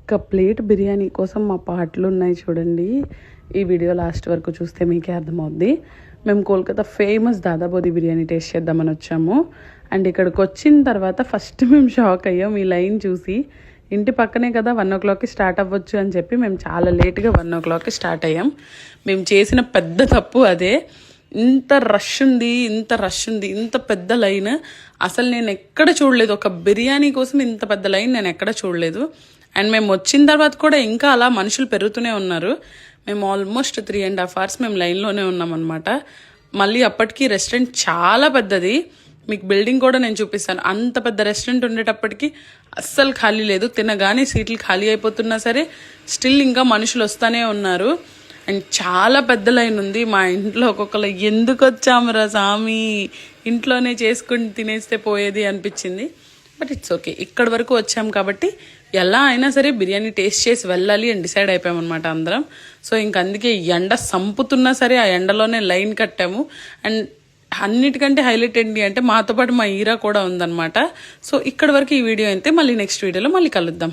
ఒక్క ప్లేట్ బిర్యానీ కోసం మా పాటలు ఉన్నాయి చూడండి. ఈ వీడియో లాస్ట్ వరకు చూస్తే మీకే అర్థమవుద్ది. మేము కోల్కతా ఫేమస్ దాదాబోది బిర్యానీ టేస్ట్ చేద్దామని వచ్చాము. అండ్ ఇక్కడికి వచ్చిన తర్వాత ఫస్ట్ మేము షాక్ అయ్యాం ఈ లైన్ చూసి. ఇంటి పక్కనే కదా 1 o'clockకి స్టార్ట్ అవ్వచ్చు అని చెప్పి మేము చాలా లేట్గా 1 o'clockకి స్టార్ట్ అయ్యాం. మేము చేసిన పెద్ద తప్పు అదే. ఇంత రష్ ఉంది, ఇంత పెద్ద లైన్ అసలు నేను ఎక్కడ చూడలేదు. ఒక బిర్యానీ కోసం ఇంత పెద్ద లైన్ నేను ఎక్కడ చూడలేదు. అండ్ మేము వచ్చిన తర్వాత కూడా ఇంకా అలా మనుషులు పెరుగుతూనే ఉన్నారు. మేము ఆల్మోస్ట్ 3.5 hours మేము లైన్లోనే ఉన్నాం అనమాట. మళ్ళీ అప్పటికి రెస్టారెంట్ చాలా పెద్దది. మీకు బిల్డింగ్ కూడా నేను చూపిస్తాను. అంత పెద్ద రెస్టారెంట్ ఉండేటప్పటికి అస్సలు ఖాళీ లేదు. తినగానే సీట్లు ఖాళీ అయిపోతున్నా సరే స్టిల్ ఇంకా మనుషులు వస్తూనే ఉన్నారు. అండ్ చాలా పెద్ద లైన్ ఉంది. మా ఇంట్లో ఒక్కొక్కరు ఎందుకు వచ్చామురా సామి, ఇంట్లోనే చేసుకుని తినేస్తే పోయేది అనిపించింది. బట్ ఇట్స్ ఓకే, ఇక్కడ వరకు వచ్చాం కాబట్టి ఎలా అయినా సరే బిర్యానీ టేస్ట్ చేసి వెళ్ళాలి అని డిసైడ్ అయిపోయామన్నమాట అందరం. సో ఇంక అందుకే ఎండ సంపుతున్నా సరే ఆ ఎండలోనే లైన్ కట్టాము. అండ్ అన్నిటికంటే హైలైట్ ఏంటి అంటే మాతో పాటు మా ఈరా కూడా ఉందన్నమాట. సో ఇక్కడ వరకు ఈ వీడియో అయితే మళ్ళీ నెక్స్ట్ వీడియోలో మళ్ళీ కలుద్దాం.